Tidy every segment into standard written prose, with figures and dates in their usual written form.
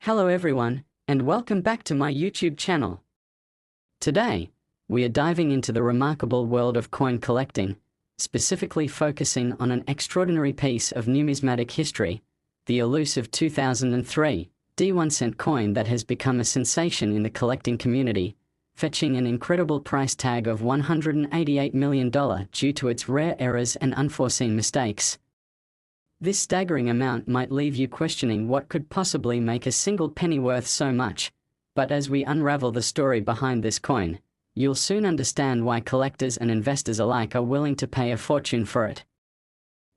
Hello everyone, and welcome back to my YouTube channel. Today, we are diving into the remarkable world of coin collecting, specifically focusing on an extraordinary piece of numismatic history, the elusive 2003 D1 coin that has become a sensation in the collecting community, fetching an incredible price tag of $188 million due to its rare errors and unforeseen mistakes. This staggering amount might leave you questioning what could possibly make a single penny worth so much, but as we unravel the story behind this coin, you'll soon understand why collectors and investors alike are willing to pay a fortune for it.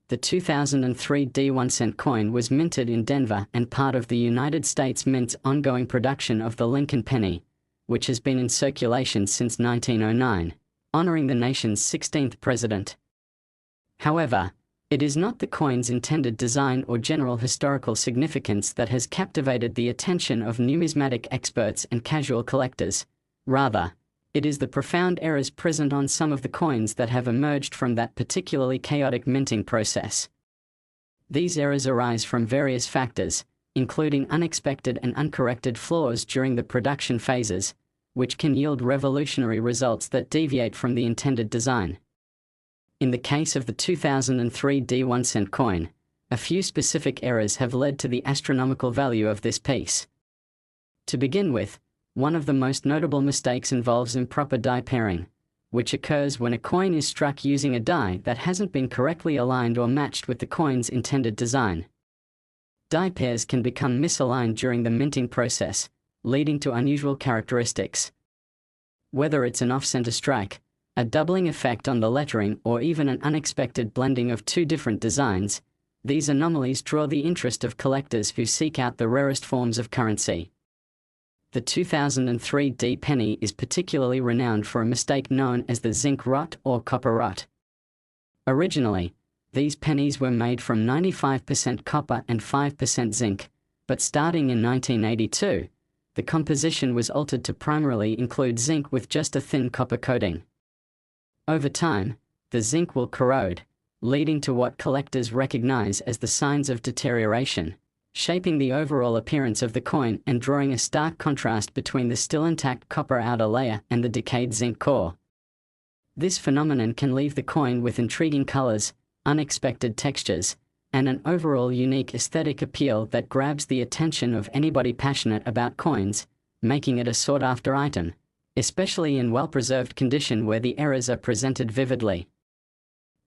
The 2003 D1 coin was minted in Denver and part of the United States Mint's ongoing production of the Lincoln penny, which has been in circulation since 1909, honoring the nation's 16th president. However, it is not the coin's intended design or general historical significance that has captivated the attention of numismatic experts and casual collectors. Rather, it is the profound errors present on some of the coins that have emerged from that particularly chaotic minting process. These errors arise from various factors, including unexpected and uncorrected flaws during the production phases, which can yield revolutionary results that deviate from the intended design. In the case of the 2003 D1 coin, a few specific errors have led to the astronomical value of this piece. To begin with, one of the most notable mistakes involves improper die pairing, which occurs when a coin is struck using a die that hasn't been correctly aligned or matched with the coin's intended design. Die pairs can become misaligned during the minting process, leading to unusual characteristics. Whether it's an off-center strike, a doubling effect on the lettering, or even an unexpected blending of two different designs, these anomalies draw the interest of collectors who seek out the rarest forms of currency. The 2003 D penny is particularly renowned for a mistake known as the zinc rot or copper rot. Originally, these pennies were made from 95% copper and 5% zinc, but starting in 1982, the composition was altered to primarily include zinc with just a thin copper coating. Over time, the zinc will corrode, leading to what collectors recognize as the signs of deterioration, shaping the overall appearance of the coin and drawing a stark contrast between the still intact copper outer layer and the decayed zinc core. This phenomenon can leave the coin with intriguing colors, unexpected textures, and an overall unique aesthetic appeal that grabs the attention of anybody passionate about coins, making it a sought-after item, especially in well-preserved condition where the errors are presented vividly.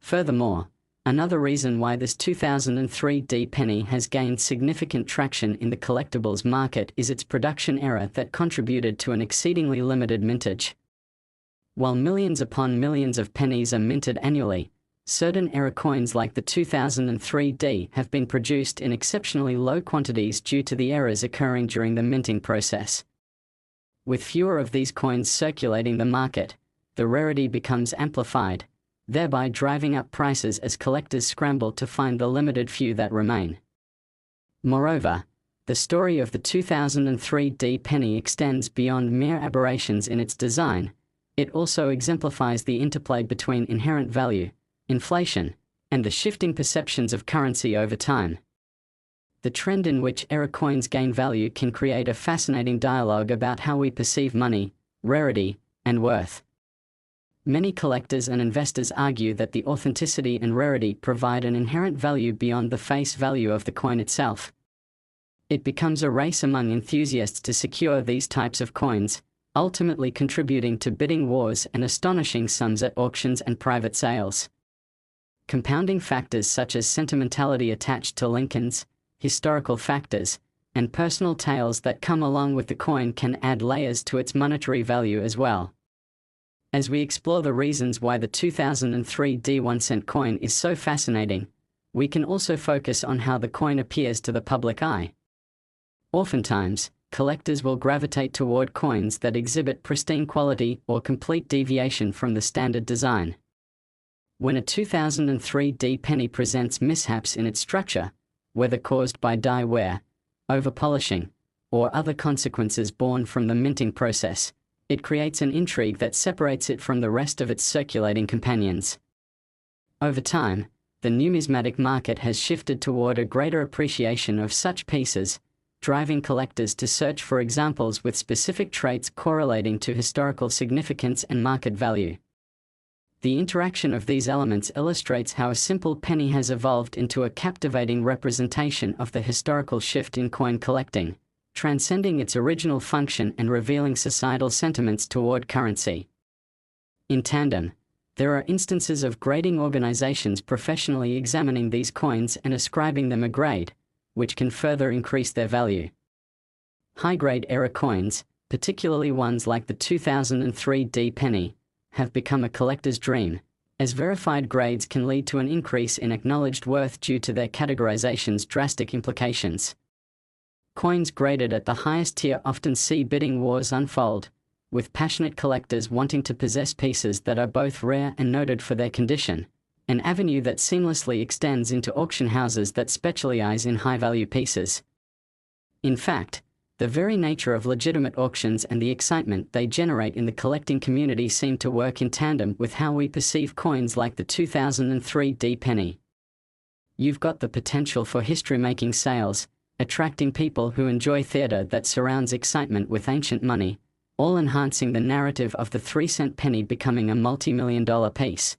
Furthermore, another reason why this 2003 D penny has gained significant traction in the collectibles market is its production error that contributed to an exceedingly limited mintage. While millions upon millions of pennies are minted annually, certain error coins like the 2003 D have been produced in exceptionally low quantities due to the errors occurring during the minting process. With fewer of these coins circulating the market, the rarity becomes amplified, thereby driving up prices as collectors scramble to find the limited few that remain. Moreover, the story of the 2003 D penny extends beyond mere aberrations in its design. It also exemplifies the interplay between inherent value, inflation, and the shifting perceptions of currency over time. The trend in which error coins gain value can create a fascinating dialogue about how we perceive money, rarity, and worth. Many collectors and investors argue that the authenticity and rarity provide an inherent value beyond the face value of the coin itself. It becomes a race among enthusiasts to secure these types of coins, ultimately contributing to bidding wars and astonishing sums at auctions and private sales. Compounding factors such as sentimentality attached to Lincolns, historical factors, and personal tales that come along with the coin can add layers to its monetary value as well. As we explore the reasons why the 2003 D1 coin is so fascinating, we can also focus on how the coin appears to the public eye. Oftentimes, collectors will gravitate toward coins that exhibit pristine quality or complete deviation from the standard design. When a 2003 D penny presents mishaps in its structure, whether caused by die wear, over-polishing, or other consequences born from the minting process, it creates an intrigue that separates it from the rest of its circulating companions. Over time, the numismatic market has shifted toward a greater appreciation of such pieces, driving collectors to search for examples with specific traits correlating to historical significance and market value. The interaction of these elements illustrates how a simple penny has evolved into a captivating representation of the historical shift in coin collecting, transcending its original function and revealing societal sentiments toward currency. In tandem, there are instances of grading organizations professionally examining these coins and ascribing them a grade, which can further increase their value. High-grade era coins, particularly ones like the 2003 D penny, have become a collector's dream, as verified grades can lead to an increase in acknowledged worth due to their categorization's drastic implications. Coins graded at the highest tier often see bidding wars unfold, with passionate collectors wanting to possess pieces that are both rare and noted for their condition, an avenue that seamlessly extends into auction houses that specialize in high-value pieces. In fact, the very nature of legitimate auctions and the excitement they generate in the collecting community seem to work in tandem with how we perceive coins like the 2003 D penny. You've got the potential for history-making sales, attracting people who enjoy theater that surrounds excitement with ancient money, all enhancing the narrative of the 3-cent penny becoming a multi-million-dollar piece.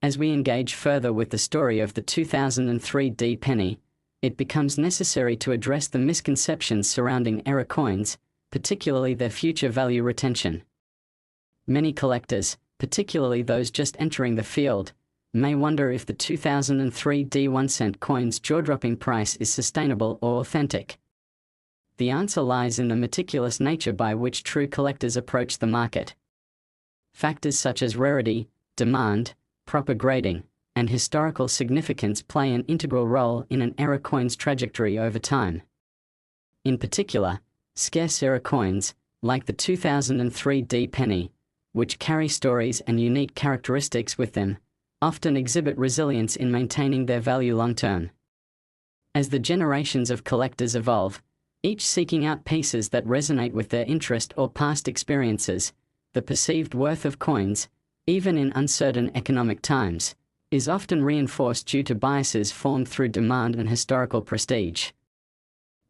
As we engage further with the story of the 2003 D penny, it becomes necessary to address the misconceptions surrounding era coins, particularly their future value retention. Many collectors, particularly those just entering the field, may wonder if the 2003 D 1-cent coin's jaw-dropping price is sustainable or authentic. The answer lies in the meticulous nature by which true collectors approach the market. Factors such as rarity, demand, proper grading, and historical significance play an integral role in an era coin's trajectory over time. In particular, scarce era coins, like the 2003 D penny, which carry stories and unique characteristics with them, often exhibit resilience in maintaining their value long-term. As the generations of collectors evolve, each seeking out pieces that resonate with their interest or past experiences, the perceived worth of coins, even in uncertain economic times, is often reinforced due to biases formed through demand and historical prestige.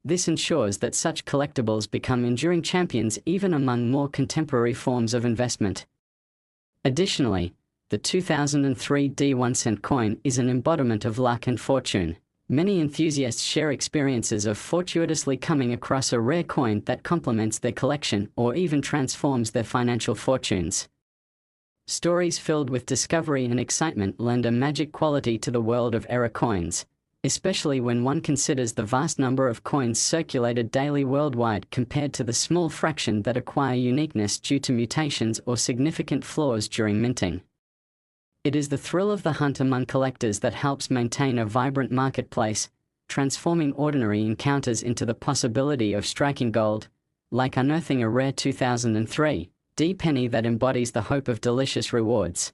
This ensures that such collectibles become enduring champions even among more contemporary forms of investment. Additionally, the 2003 D 1-cent coin is an embodiment of luck and fortune. Many enthusiasts share experiences of fortuitously coming across a rare coin that complements their collection or even transforms their financial fortunes. Stories filled with discovery and excitement lend a magic quality to the world of era coins, especially when one considers the vast number of coins circulated daily worldwide compared to the small fraction that acquire uniqueness due to mutations or significant flaws during minting. It is the thrill of the hunt among collectors that helps maintain a vibrant marketplace, transforming ordinary encounters into the possibility of striking gold, like unearthing a rare 2003 D penny that embodies the hope of delicious rewards.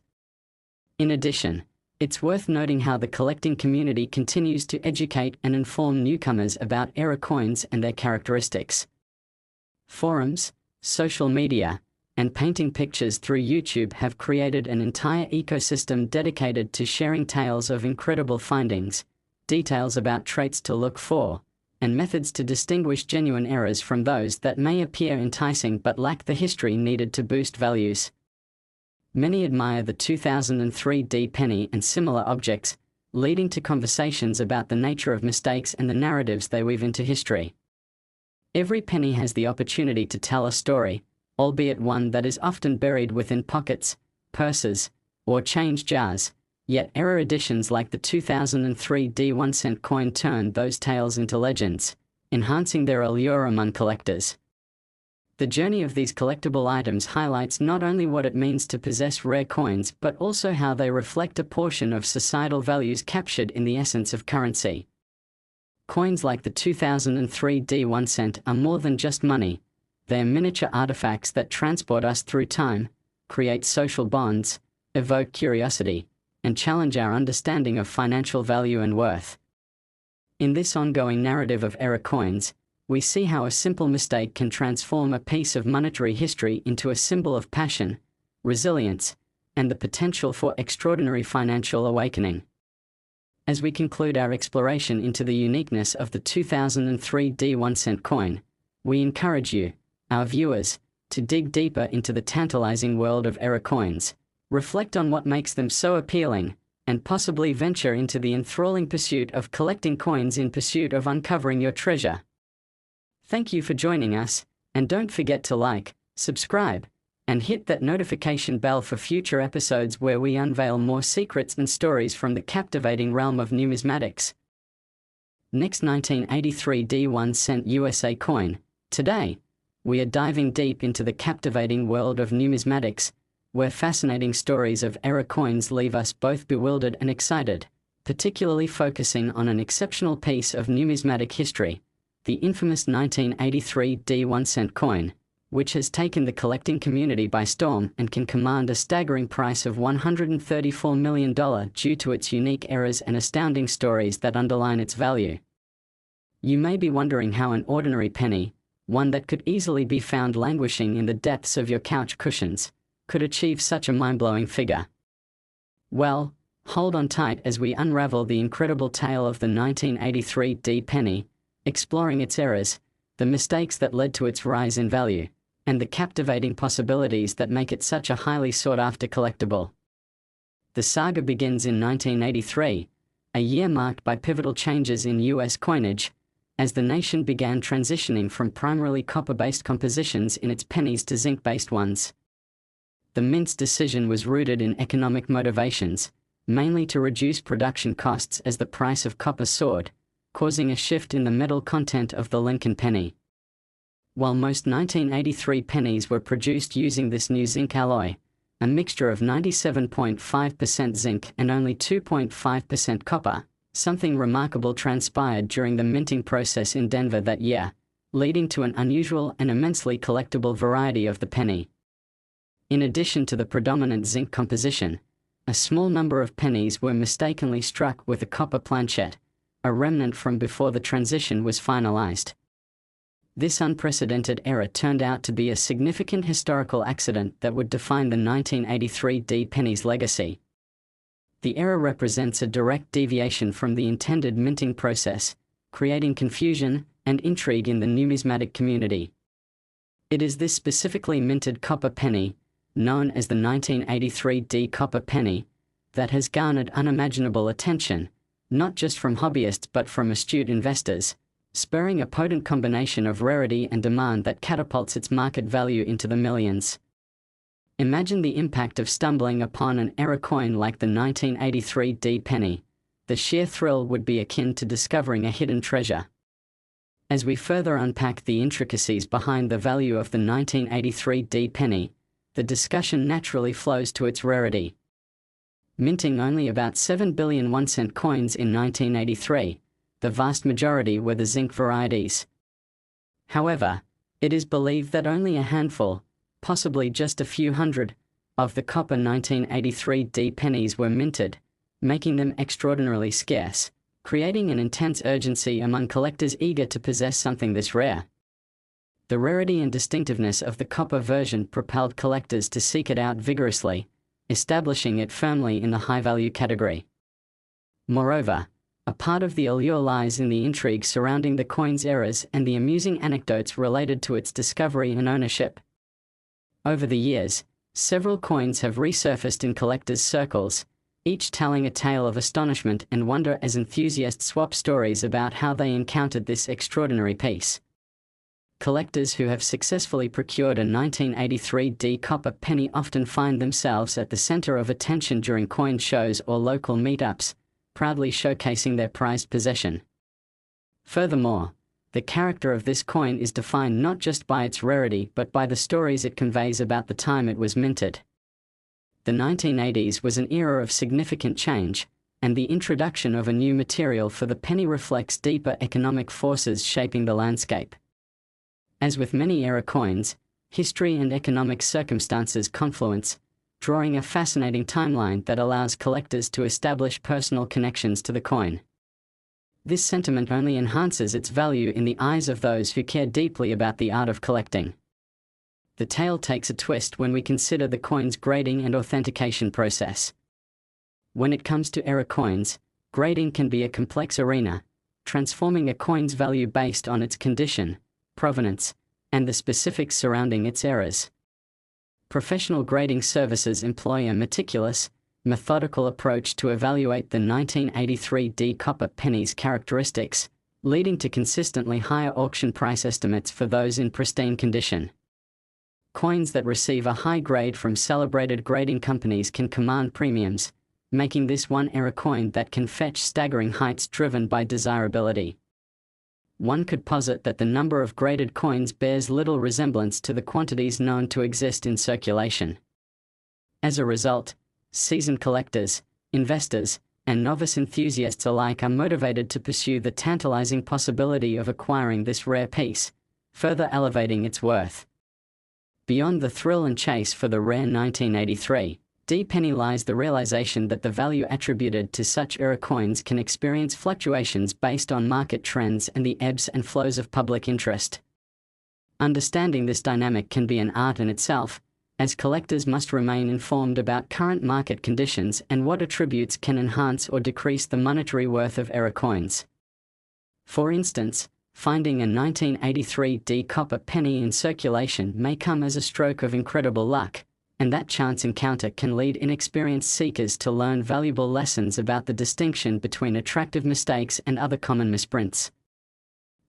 In addition, it's worth noting how the collecting community continues to educate and inform newcomers about era coins and their characteristics. Forums, social media, and painting pictures through YouTube have created an entire ecosystem dedicated to sharing tales of incredible findings, details about traits to look for, and methods to distinguish genuine errors from those that may appear enticing but lack the history needed to boost values. Many admire the 2003 D penny and similar objects, leading to conversations about the nature of mistakes and the narratives they weave into history. Every penny has the opportunity to tell a story, albeit one that is often buried within pockets, purses, or change jars. Yet era editions like the 2003 D 1-cent coin turn those tales into legends, enhancing their allure among collectors. The journey of these collectible items highlights not only what it means to possess rare coins but also how they reflect a portion of societal values captured in the essence of currency. Coins like the 2003 D 1-cent are more than just money. They are miniature artifacts that transport us through time, create social bonds, evoke curiosity, and challenge our understanding of financial value and worth. In this ongoing narrative of era coins, we see how a simple mistake can transform a piece of monetary history into a symbol of passion, resilience, and the potential for extraordinary financial awakening. As we conclude our exploration into the uniqueness of the 2003 D1 coin, we encourage you, our viewers, to dig deeper into the tantalizing world of era coins, reflect on what makes them so appealing, and possibly venture into the enthralling pursuit of collecting coins in pursuit of uncovering your treasure. Thank you for joining us, and don't forget to like, subscribe, and hit that notification bell for future episodes where we unveil more secrets and stories from the captivating realm of numismatics. Next, 1983 D1 USA coin. Today, we are diving deep into the captivating world of numismatics, where fascinating stories of era coins leave us both bewildered and excited, particularly focusing on an exceptional piece of numismatic history, the infamous 1983 D1 coin, which has taken the collecting community by storm and can command a staggering price of $134 million due to its unique eras and astounding stories that underline its value. You may be wondering how an ordinary penny, one that could easily be found languishing in the depths of your couch cushions, could achieve such a mind-blowing figure. Well, hold on tight as we unravel the incredible tale of the 1983 D penny, exploring its errors, the mistakes that led to its rise in value, and the captivating possibilities that make it such a highly sought-after collectible. The saga begins in 1983, a year marked by pivotal changes in U.S. coinage, as the nation began transitioning from primarily copper-based compositions in its pennies to zinc-based ones. The mint's decision was rooted in economic motivations, mainly to reduce production costs as the price of copper soared, causing a shift in the metal content of the Lincoln penny. While most 1983 pennies were produced using this new zinc alloy, a mixture of 97.5% zinc and only 2.5% copper, something remarkable transpired during the minting process in Denver that year, leading to an unusual and immensely collectible variety of the penny. In addition to the predominant zinc composition, a small number of pennies were mistakenly struck with a copper planchet, a remnant from before the transition was finalized. This unprecedented error turned out to be a significant historical accident that would define the 1983 D penny's legacy. The error represents a direct deviation from the intended minting process, creating confusion and intrigue in the numismatic community. It is this specifically minted copper penny, known as the 1983 D copper penny, that has garnered unimaginable attention, not just from hobbyists but from astute investors, spurring a potent combination of rarity and demand that catapults its market value into the millions. Imagine the impact of stumbling upon an era coin like the 1983 D penny. The sheer thrill would be akin to discovering a hidden treasure. As we further unpack the intricacies behind the value of the 1983 D penny, the discussion naturally flows to its rarity. Minting only about 7 billion 1-cent coins in 1983, the vast majority were the zinc varieties. However, it is believed that only a handful, possibly just a few hundred, of the copper 1983 D pennies were minted, making them extraordinarily scarce, creating an intense urgency among collectors eager to possess something this rare. The rarity and distinctiveness of the copper version propelled collectors to seek it out vigorously, establishing it firmly in the high-value category. Moreover, a part of the allure lies in the intrigue surrounding the coin's errors and the amusing anecdotes related to its discovery and ownership. Over the years, several coins have resurfaced in collectors' circles, each telling a tale of astonishment and wonder as enthusiasts swap stories about how they encountered this extraordinary piece. Collectors who have successfully procured a 1983 D copper penny often find themselves at the center of attention during coin shows or local meetups, proudly showcasing their prized possession. Furthermore, the character of this coin is defined not just by its rarity but by the stories it conveys about the time it was minted. The 1980s was an era of significant change, and the introduction of a new material for the penny reflects deeper economic forces shaping the landscape. As with many era coins, history and economic circumstances confluence, drawing a fascinating timeline that allows collectors to establish personal connections to the coin. This sentiment only enhances its value in the eyes of those who care deeply about the art of collecting. The tale takes a twist when we consider the coin's grading and authentication process. When it comes to era coins, Grading can be a complex arena, transforming a coin's value based on its condition, provenance, and the specifics surrounding its errors. Professional grading services employ a meticulous, methodical approach to evaluate the 1983 copper penny's characteristics, leading to consistently higher auction price estimates for those in pristine condition. Coins that receive a high grade from celebrated grading companies can command premiums, making this one era coin that can fetch staggering heights driven by desirability. One could posit that the number of graded coins bears little resemblance to the quantities known to exist in circulation. As a result, seasoned collectors, investors, and novice enthusiasts alike are motivated to pursue the tantalizing possibility of acquiring this rare piece, further elevating its worth. Beyond the thrill and chase for the rare 1983 penny lies the realization that the value attributed to such era coins can experience fluctuations based on market trends and the ebbs and flows of public interest. Understanding this dynamic can be an art in itself, as collectors must remain informed about current market conditions and what attributes can enhance or decrease the monetary worth of era coins. For instance, finding a 1983 copper penny in circulation may come as a stroke of incredible luck, and that chance encounter can lead inexperienced seekers to learn valuable lessons about the distinction between attractive mistakes and other common misprints.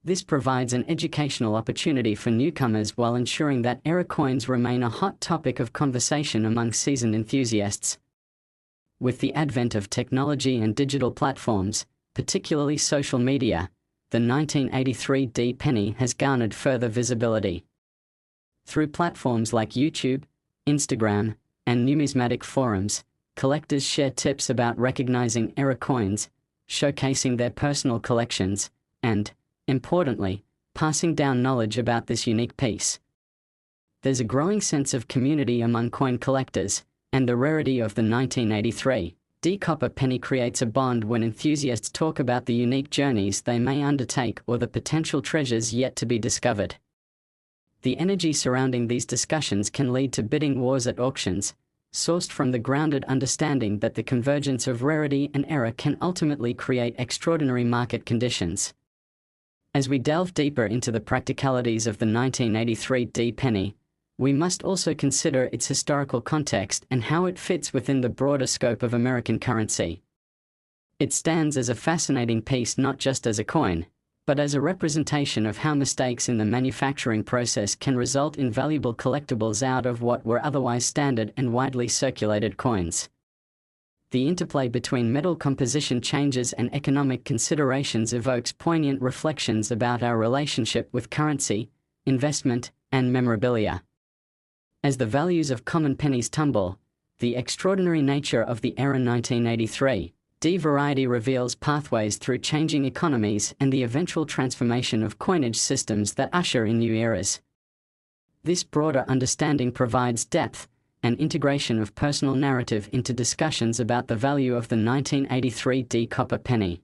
This provides an educational opportunity for newcomers while ensuring that era coins remain a hot topic of conversation among seasoned enthusiasts. With the advent of technology and digital platforms, particularly social media, the 1983 penny has garnered further visibility. Through platforms like YouTube, Instagram, and numismatic forums, collectors share tips about recognizing era coins, showcasing their personal collections, and, importantly, passing down knowledge about this unique piece. There's a growing sense of community among coin collectors, and the rarity of the 1983 copper penny creates a bond when enthusiasts talk about the unique journeys they may undertake or the potential treasures yet to be discovered. The energy surrounding these discussions can lead to bidding wars at auctions, sourced from the grounded understanding that the convergence of rarity and era can ultimately create extraordinary market conditions. As we delve deeper into the practicalities of the 1983 penny, we must also consider its historical context and how it fits within the broader scope of American currency. It stands as a fascinating piece not just as a coin, but as a representation of how mistakes in the manufacturing process can result in valuable collectibles out of what were otherwise standard and widely circulated coins. The interplay between metal composition changes and economic considerations evokes poignant reflections about our relationship with currency, investment, and memorabilia. As the values of common pennies tumble, the extraordinary nature of the era 1983 variety reveals pathways through changing economies and the eventual transformation of coinage systems that usher in new eras. This broader understanding provides depth and integration of personal narrative into discussions about the value of the 1983 copper penny.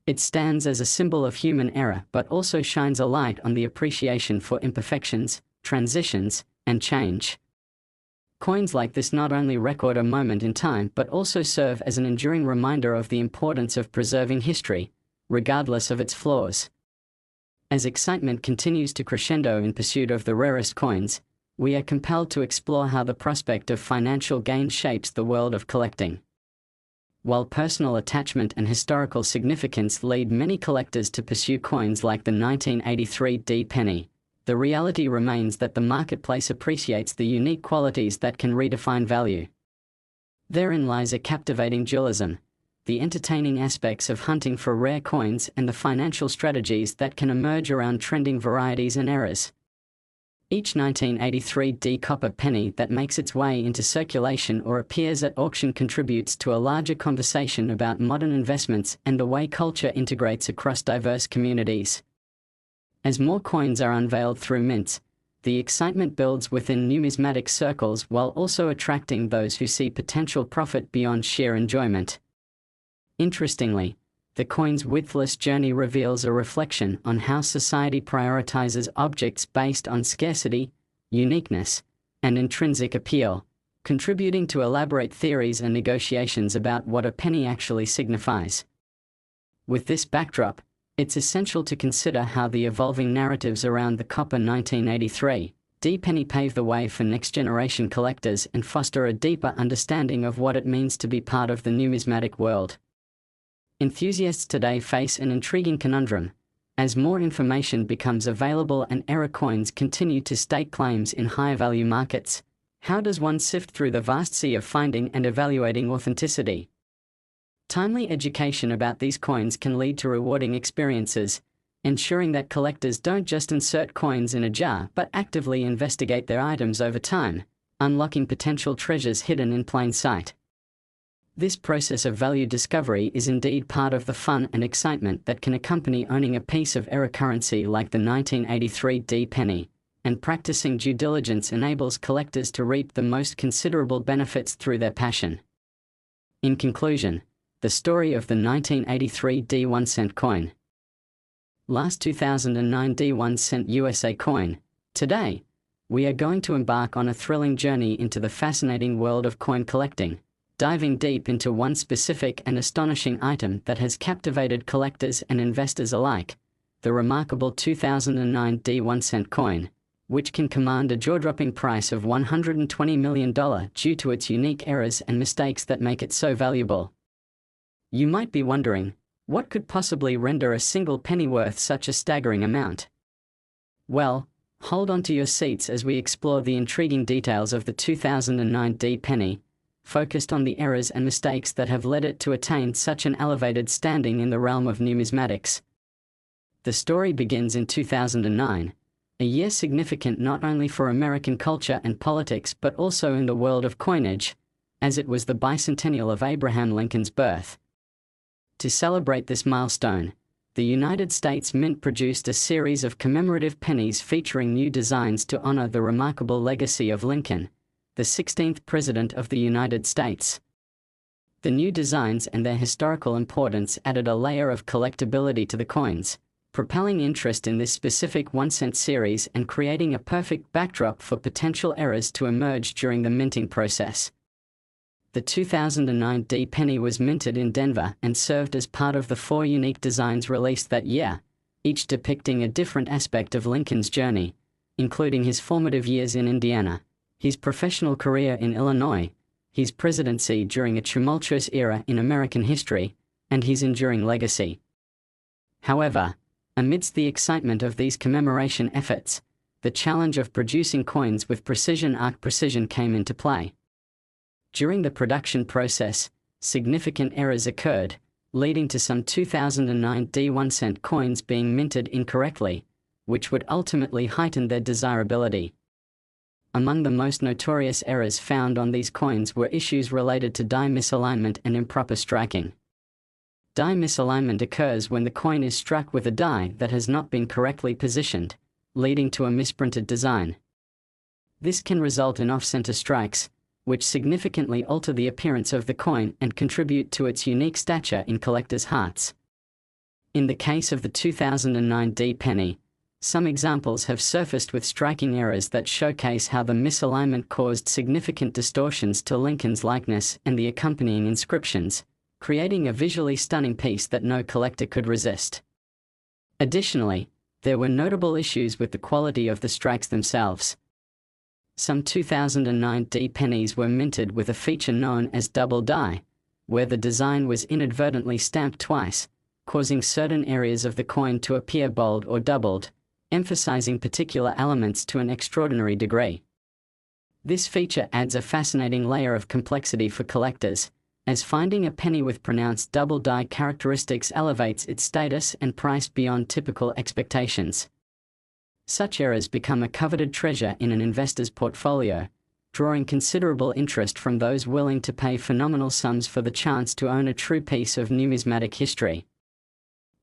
It stands as a symbol of human error but also shines a light on the appreciation for imperfections, transitions, and change. Coins like this not only record a moment in time but also serve as an enduring reminder of the importance of preserving history, regardless of its flaws. As excitement continues to crescendo in pursuit of the rarest coins, we are compelled to explore how the prospect of financial gain shapes the world of collecting. While personal attachment and historical significance lead many collectors to pursue coins like the 1983 penny, the reality remains that the marketplace appreciates the unique qualities that can redefine value. Therein lies a captivating dualism, the entertaining aspects of hunting for rare coins and the financial strategies that can emerge around trending varieties and eras. Each 1983 copper penny that makes its way into circulation or appears at auction contributes to a larger conversation about modern investments and the way culture integrates across diverse communities. As more coins are unveiled through mints, the excitement builds within numismatic circles while also attracting those who see potential profit beyond sheer enjoyment. Interestingly, the coin's widthless journey reveals a reflection on how society prioritizes objects based on scarcity, uniqueness, and intrinsic appeal, contributing to elaborate theories and negotiations about what a penny actually signifies. With this backdrop, it's essential to consider how the evolving narratives around the copper 1983 D penny pave the way for next-generation collectors and foster a deeper understanding of what it means to be part of the numismatic world. Enthusiasts today face an intriguing conundrum. As more information becomes available and error coins continue to stake claims in higher-value markets, how does one sift through the vast sea of finding and evaluating authenticity? Timely education about these coins can lead to rewarding experiences, ensuring that collectors don't just insert coins in a jar but actively investigate their items over time, unlocking potential treasures hidden in plain sight. This process of value discovery is indeed part of the fun and excitement that can accompany owning a piece of error currency like the 1983 D penny, and practicing due diligence enables collectors to reap the most considerable benefits through their passion. In conclusion, the story of the 1983 D 1-cent coin. Last 2009 D 1-cent USA coin. Today, we are going to embark on a thrilling journey into the fascinating world of coin collecting, diving deep into one specific and astonishing item that has captivated collectors and investors alike, the remarkable 2009 D 1-cent coin, which can command a jaw-dropping price of $120 million due to its unique errors and mistakes that make it so valuable. You might be wondering, what could possibly render a single penny worth such a staggering amount? Well, hold on to your seats as we explore the intriguing details of the 2009 D penny, focused on the errors and mistakes that have led it to attain such an elevated standing in the realm of numismatics. The story begins in 2009, a year significant not only for American culture and politics but also in the world of coinage, as it was the bicentennial of Abraham Lincoln's birth. To celebrate this milestone, the United States Mint produced a series of commemorative pennies featuring new designs to honor the remarkable legacy of Lincoln, the 16th President of the United States. The new designs and their historical importance added a layer of collectability to the coins, propelling interest in this specific 1-cent series and creating a perfect backdrop for potential errors to emerge during the minting process. The 2009 D penny was minted in Denver and served as part of the 4 unique designs released that year, each depicting a different aspect of Lincoln's journey, including his formative years in Indiana, his professional career in Illinois, his presidency during a tumultuous era in American history, and his enduring legacy. However, amidst the excitement of these commemoration efforts, the challenge of producing coins with precision came into play. During the production process, significant errors occurred, leading to some 2009 D 1-cent coins being minted incorrectly, which would ultimately heighten their desirability. Among the most notorious errors found on these coins were issues related to die misalignment and improper striking. Die misalignment occurs when the coin is struck with a die that has not been correctly positioned, leading to a misprinted design. This can result in off-center strikes, which significantly alter the appearance of the coin and contribute to its unique stature in collectors' hearts. In the case of the 2009 D penny, some examples have surfaced with striking errors that showcase how the misalignment caused significant distortions to Lincoln's likeness and the accompanying inscriptions, creating a visually stunning piece that no collector could resist. Additionally, there were notable issues with the quality of the strikes themselves. Some 2009 D pennies were minted with a feature known as double die, where the design was inadvertently stamped twice, causing certain areas of the coin to appear bold or doubled, emphasizing particular elements to an extraordinary degree. This feature adds a fascinating layer of complexity for collectors, as finding a penny with pronounced double die characteristics elevates its status and price beyond typical expectations. Such errors become a coveted treasure in an investor's portfolio, drawing considerable interest from those willing to pay phenomenal sums for the chance to own a true piece of numismatic history.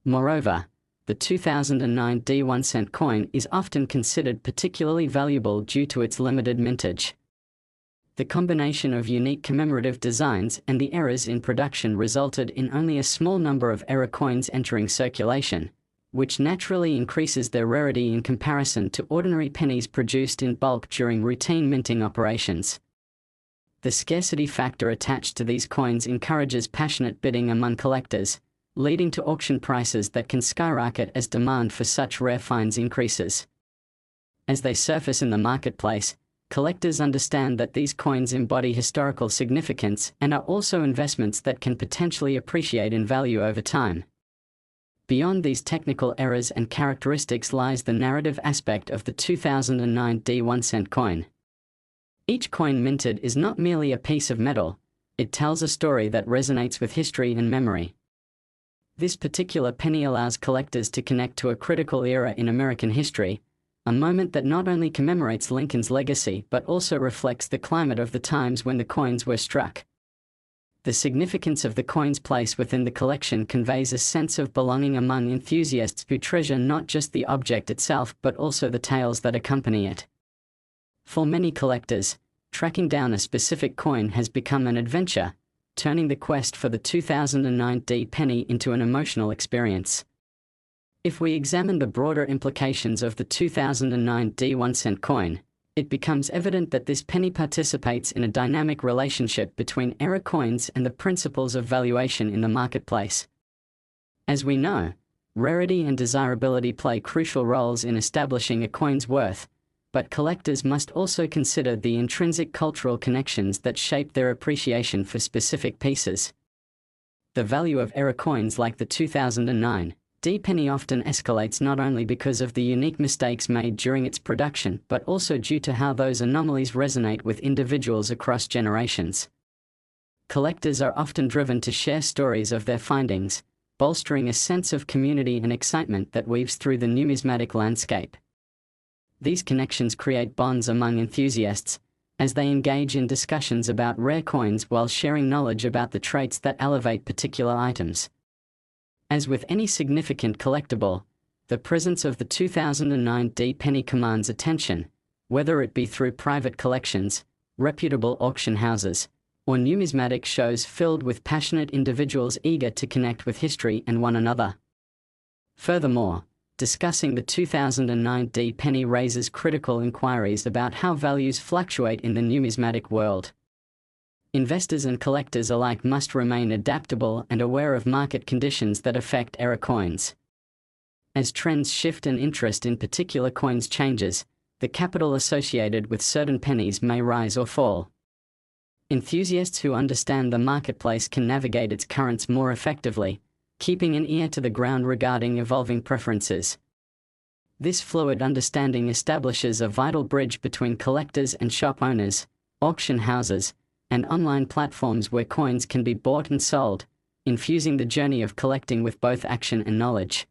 Moreover, the 2009 D 1-cent coin is often considered particularly valuable due to its limited mintage. The combination of unique commemorative designs and the errors in production resulted in only a small number of error coins entering circulation, which naturally increases their rarity in comparison to ordinary pennies produced in bulk during routine minting operations. The scarcity factor attached to these coins encourages passionate bidding among collectors, leading to auction prices that can skyrocket as demand for such rare finds increases. As they surface in the marketplace, collectors understand that these coins embody historical significance and are also investments that can potentially appreciate in value over time. Beyond these technical errors and characteristics lies the narrative aspect of the 2009 D1 coin. Each coin minted is not merely a piece of metal, it tells a story that resonates with history and memory. This particular penny allows collectors to connect to a critical era in American history, a moment that not only commemorates Lincoln's legacy but also reflects the climate of the times when the coins were struck. The significance of the coin's place within the collection conveys a sense of belonging among enthusiasts who treasure not just the object itself but also the tales that accompany it. For many collectors, tracking down a specific coin has become an adventure, turning the quest for the 2009 D penny into an emotional experience. If we examine the broader implications of the 2009 D1 coin, it becomes evident that this penny participates in a dynamic relationship between era coins and the principles of valuation in the marketplace. As we know, rarity and desirability play crucial roles in establishing a coin's worth, but collectors must also consider the intrinsic cultural connections that shape their appreciation for specific pieces. The value of era coins like the 2009 D penny often escalates not only because of the unique mistakes made during its production but also due to how those anomalies resonate with individuals across generations. Collectors are often driven to share stories of their findings, bolstering a sense of community and excitement that weaves through the numismatic landscape. These connections create bonds among enthusiasts, as they engage in discussions about rare coins while sharing knowledge about the traits that elevate particular items. As with any significant collectible, the presence of the 2009 D penny commands attention, whether it be through private collections, reputable auction houses, or numismatic shows filled with passionate individuals eager to connect with history and one another. Furthermore, discussing the 2009 D penny raises critical inquiries about how values fluctuate in the numismatic world. Investors and collectors alike must remain adaptable and aware of market conditions that affect era coins. As trends shift and interest in particular coins changes, the capital associated with certain pennies may rise or fall. Enthusiasts who understand the marketplace can navigate its currents more effectively, keeping an ear to the ground regarding evolving preferences. This fluid understanding establishes a vital bridge between collectors and shop owners, auction houses, and online platforms where coins can be bought and sold, infusing the journey of collecting with both action and knowledge.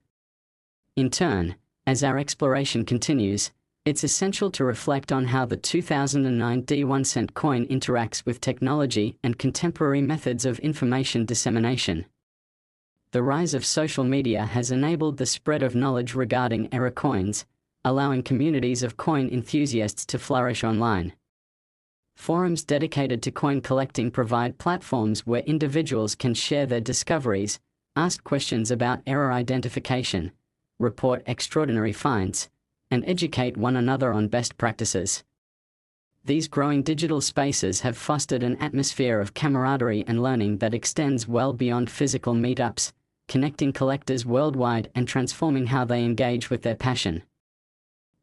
In turn, as our exploration continues, it's essential to reflect on how the 2009 D1 coin interacts with technology and contemporary methods of information dissemination. The rise of social media has enabled the spread of knowledge regarding era coins, allowing communities of coin enthusiasts to flourish online. Forums dedicated to coin collecting provide platforms where individuals can share their discoveries, ask questions about era identification, report extraordinary finds, and educate one another on best practices. These growing digital spaces have fostered an atmosphere of camaraderie and learning that extends well beyond physical meetups, connecting collectors worldwide and transforming how they engage with their passion.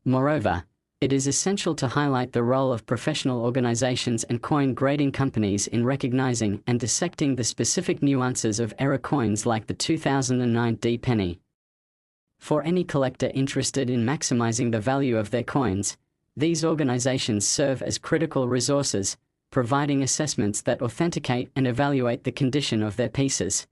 Moreover, it is essential to highlight the role of professional organizations and coin grading companies in recognizing and dissecting the specific nuances of era coins like the 2009 D penny. For any collector interested in maximizing the value of their coins, these organizations serve as critical resources, providing assessments that authenticate and evaluate the condition of their pieces.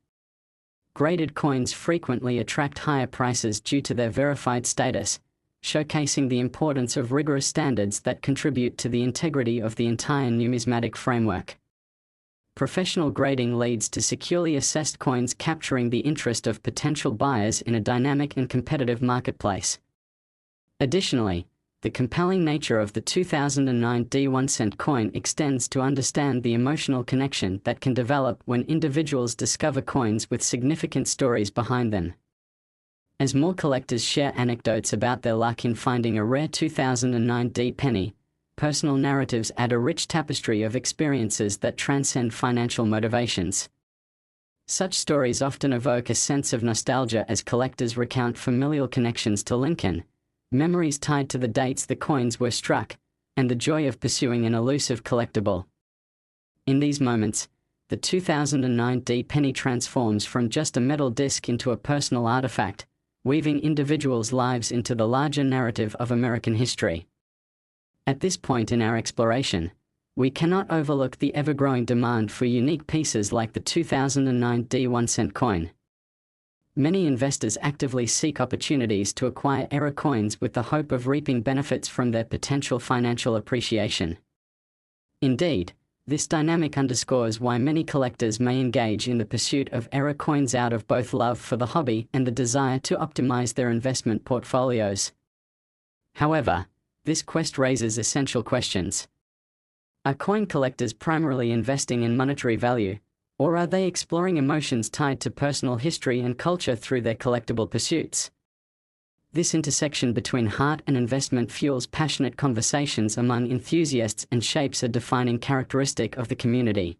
Graded coins frequently attract higher prices due to their verified status, showcasing the importance of rigorous standards that contribute to the integrity of the entire numismatic framework. Professional grading leads to securely assessed coins capturing the interest of potential buyers in a dynamic and competitive marketplace. Additionally, the compelling nature of the 2009 D1 coin extends to understand the emotional connection that can develop when individuals discover coins with significant stories behind them. As more collectors share anecdotes about their luck in finding a rare 2009 D penny, personal narratives add a rich tapestry of experiences that transcend financial motivations. Such stories often evoke a sense of nostalgia as collectors recount familial connections to Lincoln, memories tied to the dates the coins were struck, and the joy of pursuing an elusive collectible. In these moments, the 2009 D penny transforms from just a metal disc into a personal artifact, weaving individuals' lives into the larger narrative of American history. At this point in our exploration, we cannot overlook the ever-growing demand for unique pieces like the 2009 D 1-cent coin. Many investors actively seek opportunities to acquire era coins with the hope of reaping benefits from their potential financial appreciation. Indeed, this dynamic underscores why many collectors may engage in the pursuit of era coins out of both love for the hobby and the desire to optimize their investment portfolios. However, this quest raises essential questions. Are coin collectors primarily investing in monetary value, or are they exploring emotions tied to personal history and culture through their collectible pursuits? This intersection between heart and investment fuels passionate conversations among enthusiasts and shapes a defining characteristic of the community.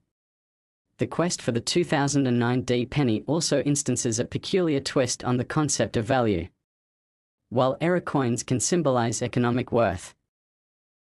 The quest for the 2009 D penny also instances a peculiar twist on the concept of value. While era coins can symbolize economic worth,